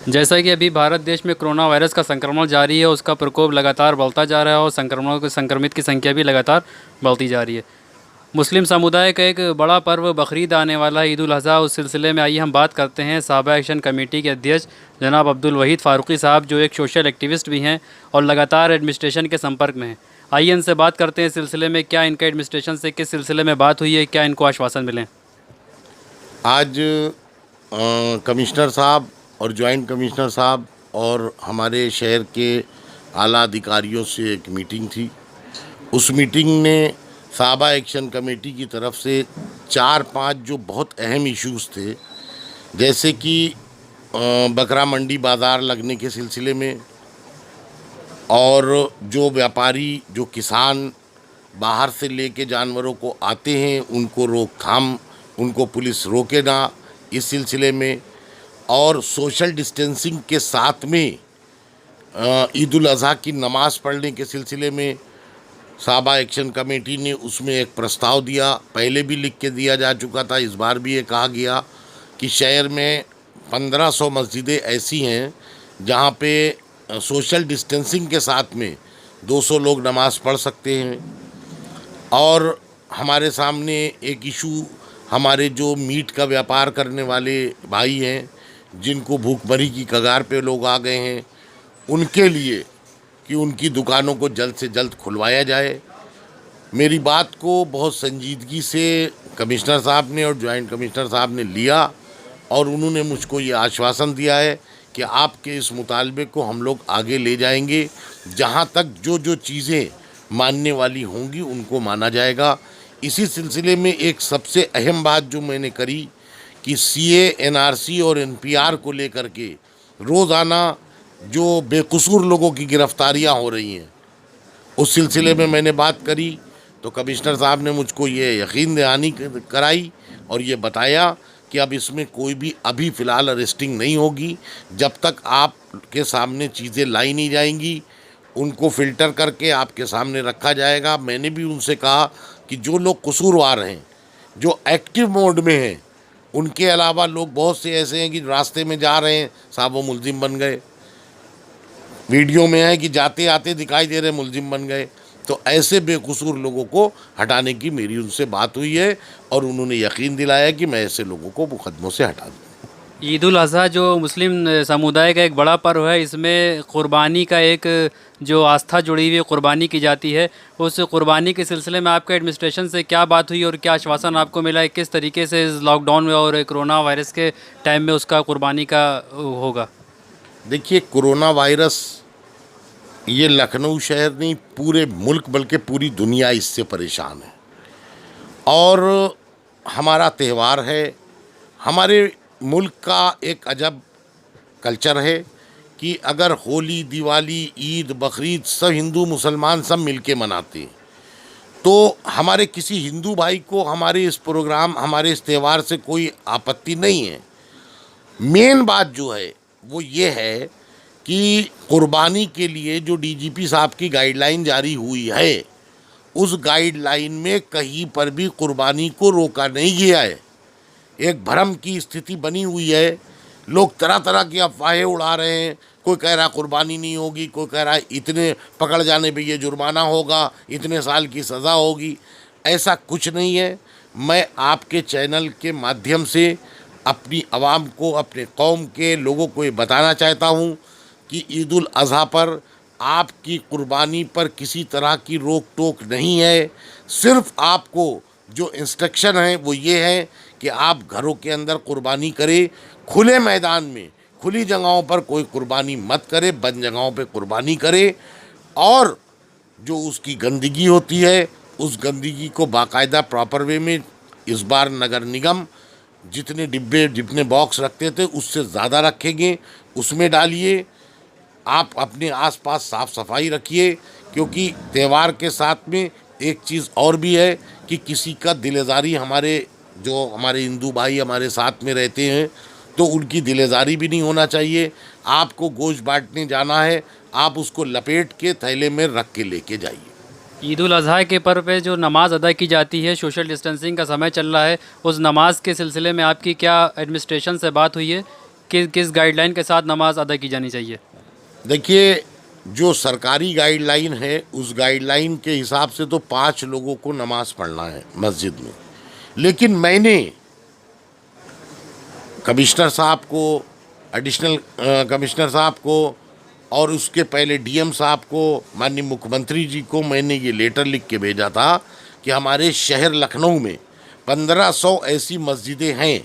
जैसा कि अभी भारत देश में कोरोना वायरस का संक्रमण जारी है, उसका प्रकोप लगातार बढ़ता जा रहा है और संक्रमित की संख्या भी लगातार बढ़ती जा रही है। मुस्लिम समुदाय का एक बड़ा पर्व बकरीद आने वाला है, ईद उल अज़हा। उस सिलसिले में आइए हम बात करते हैं सहाबा एक्शन कमेटी के अध्यक्ष जनाब अब्दुल वहीद फ़ारूक़ी साहब, जो एक सोशल एक्टिविस्ट भी हैं और लगातार एडमिनिस्ट्रेशन के संपर्क में हैं। आइए इनसे बात करते हैं इस सिलसिले में, क्या इनका एडमिनिस्ट्रेशन से किस सिलसिले में बात हुई है, क्या इनको आश्वासन मिले। आज कमिश्नर साहब और जॉइंट कमिश्नर साहब और हमारे शहर के आला अधिकारियों से एक मीटिंग थी। उस मीटिंग में सहाबा एक्शन कमेटी की तरफ से 4-5 जो बहुत अहम इश्यूज़ थे, जैसे कि बकरा मंडी बाज़ार लगने के सिलसिले में, और जो व्यापारी जो किसान बाहर से लेके जानवरों को आते हैं उनको रोकथाम, उनको पुलिस रोके ना, इस सिलसिले में, और सोशल डिस्टेंसिंग के साथ में ईद उल अज़हा की नमाज़ पढ़ने के सिलसिले में सहाबा एक्शन कमेटी ने उसमें एक प्रस्ताव दिया। पहले भी लिख के दिया जा चुका था, इस बार भी ये कहा गया कि शहर में 1500 मस्जिदें ऐसी हैं जहाँ पे सोशल डिस्टेंसिंग के साथ में 200 लोग नमाज़ पढ़ सकते हैं। और हमारे सामने एक इशू, हमारे जो मीट का व्यापार करने वाले भाई हैं जिनको भूखमरी की कगार पे लोग आ गए हैं, उनके लिए कि उनकी दुकानों को जल्द से जल्द खुलवाया जाए। मेरी बात को बहुत संजीदगी से कमिश्नर साहब ने और जॉइंट कमिश्नर साहब ने लिया और उन्होंने मुझको ये आश्वासन दिया है कि आपके इस मुतालबे को हम लोग आगे ले जाएंगे। जहाँ तक जो जो चीज़ें मानने वाली होंगी उनको माना जाएगा। इसी सिलसिले में एक सबसे अहम बात जो मैंने करी कि सीए, एनआरसी और एनपीआर को लेकर के रोज़ाना जो बेकसूर लोगों की गिरफ्तारियां हो रही हैं, उस सिलसिले में मैंने बात करी तो कमिश्नर साहब ने मुझको ये यकीन दहानी कराई और ये बताया कि अब इसमें कोई भी अभी फ़िलहाल अरेस्टिंग नहीं होगी। जब तक आपके सामने चीज़ें लाई नहीं जाएंगी उनको फ़िल्टर करके आपके सामने रखा जाएगा। मैंने भी उनसे कहा कि जो लोग कसूरवार हैं, जो एक्टिव मोड में हैं, उनके अलावा लोग बहुत से ऐसे हैं कि रास्ते में जा रहे हैं, साहब वो मुल्जिम बन गए, वीडियो में है कि जाते आते दिखाई दे रहे मुल्जिम बन गए। तो ऐसे बेकसूर लोगों को हटाने की मेरी उनसे बात हुई है और उन्होंने यकीन दिलाया कि मैं ऐसे लोगों को मुकदमों से हटा दूँ। ईद उल अज़हा जो मुस्लिम समुदाय का एक बड़ा पर्व है, इसमें क़ुरबानी का एक जो आस्था जुड़ी हुई क़ुरबानी की जाती है, उस क़ुरबानी के सिलसिले में आपके एडमिनिस्ट्रेशन से क्या बात हुई और क्या आश्वासन आपको मिला है, किस तरीके से इस लॉकडाउन में और कोरोना वायरस के टाइम में उसका क़ुरबानी का होगा। देखिए, कोरोना वायरस ये लखनऊ शहर नहीं, पूरे मुल्क बल्कि पूरी दुनिया इससे परेशान है। और हमारा त्यौहार है, हमारे मुल्क का एक अजब कल्चर है कि अगर होली, दिवाली, ईद, बकरीद सब हिंदू मुसलमान सब मिलके मनाते हैं, तो हमारे किसी हिंदू भाई को हमारे इस प्रोग्राम, हमारे इस त्यौहार से कोई आपत्ति नहीं है। मेन बात जो है वो ये है कि कुर्बानी के लिए जो डीजीपी साहब की गाइडलाइन जारी हुई है, उस गाइडलाइन में कहीं पर भी कुर्बानी को रोका नहीं गया है। एक भ्रम की स्थिति बनी हुई है, लोग तरह तरह की अफवाहें उड़ा रहे हैं। कोई कह रहा कुर्बानी नहीं होगी, कोई कह रहा है इतने पकड़ जाने पे ये जुर्माना होगा, इतने साल की सज़ा होगी। ऐसा कुछ नहीं है। मैं आपके चैनल के माध्यम से अपनी आवाम को, अपने कौम के लोगों को ये बताना चाहता हूँ कि ईद उल अज़हा पर आपकी कुर्बानी पर किसी तरह की रोक टोक नहीं है। सिर्फ़ आपको जो इंस्ट्रक्शन है वो ये है कि आप घरों के अंदर कुर्बानी करें, खुले मैदान में, खुली जगहों पर कोई कुर्बानी मत करे, बंद जगहों पे कुर्बानी करे। और जो उसकी गंदगी होती है, उस गंदगी को बाकायदा प्रॉपर वे में, इस बार नगर निगम जितने डिब्बे, जितने बॉक्स रखते थे उससे ज़्यादा रखेंगे, उसमें डालिए। आप अपने आसपास साफ़ सफाई रखिए, क्योंकि त्यौहार के साथ में एक चीज़ और भी है कि किसी का दिलेज़ारी, हमारे जो हमारे हिंदू भाई हमारे साथ में रहते हैं तो उनकी दिलेज़ारी भी नहीं होना चाहिए। आपको गोश्त बांटने जाना है, आप उसको लपेट के थैले में रख के लेके जाइए। ईद उल अज़हा के पर्व पे जो नमाज़ अदा की जाती है, सोशल डिस्टेंसिंग का समय चल रहा है, उस नमाज के सिलसिले में आपकी क्या एडमिनिस्ट्रेशन से बात हुई है? किस गाइडलाइन के साथ नमाज अदा की जानी चाहिए? देखिए, जो सरकारी गाइडलाइन है उस गाइडलाइन के हिसाब से तो 5 लोगों को नमाज पढ़ना है मस्जिद में, लेकिन मैंने कमिश्नर साहब को, एडिशनल कमिश्नर साहब को और उसके पहले डीएम साहब को, माननीय मुख्यमंत्री जी को मैंने ये लेटर लिख के भेजा था कि हमारे शहर लखनऊ में 1500 ऐसी मस्जिदें हैं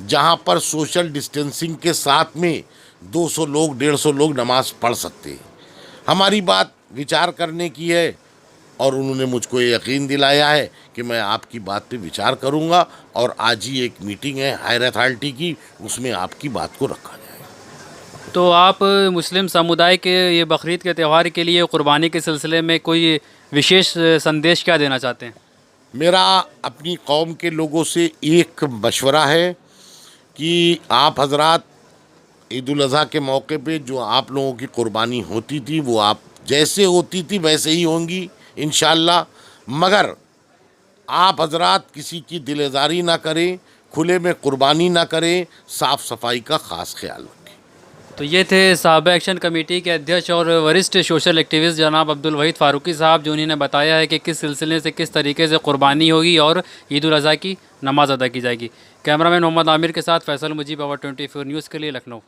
जहां पर सोशल डिस्टेंसिंग के साथ में 200 लोग 150 लोग नमाज पढ़ सकते हैं। हमारी बात विचार करने की है और उन्होंने मुझको ये यकीन दिलाया है कि मैं आपकी बात पे विचार करूंगा और आज ही एक मीटिंग है हायर अथॉरिटी की, उसमें आपकी बात को रखा जाएगा। तो आप मुस्लिम समुदाय के ये बकरीद के त्यौहार के लिए कुर्बानी के सिलसिले में कोई विशेष संदेश क्या देना चाहते हैं? मेरा अपनी कौम के लोगों से एक मशवरा है कि आप हजरात ईद उल अज़हा के मौके पे जो आप लोगों की कुर्बानी होती थी वो आप जैसे होती थी वैसे ही होंगी इंशाअल्लाह, मगर आप हजरात किसी की दिलेदारी ना करें, खुले में कुर्बानी ना करें, साफ़ सफाई का ख़ास ख्याल रखें। तो ये थे साहबा एक्शन कमेटी के अध्यक्ष और वरिष्ठ सोशल एक्टिविस्ट जनाब अब्दुल वहीद फ़ारूकी साहब, जो उन्होंने बताया है कि किस सिलसिले से किस तरीके से कुर्बानी होगी और ईद उल अज़हा की नमाज़ अदा की जाएगी। कैमरामैन मोहम्मद आमिर के साथ फैसल मुजीब, आवर 24 न्यूज़ के लिए, लखनऊ।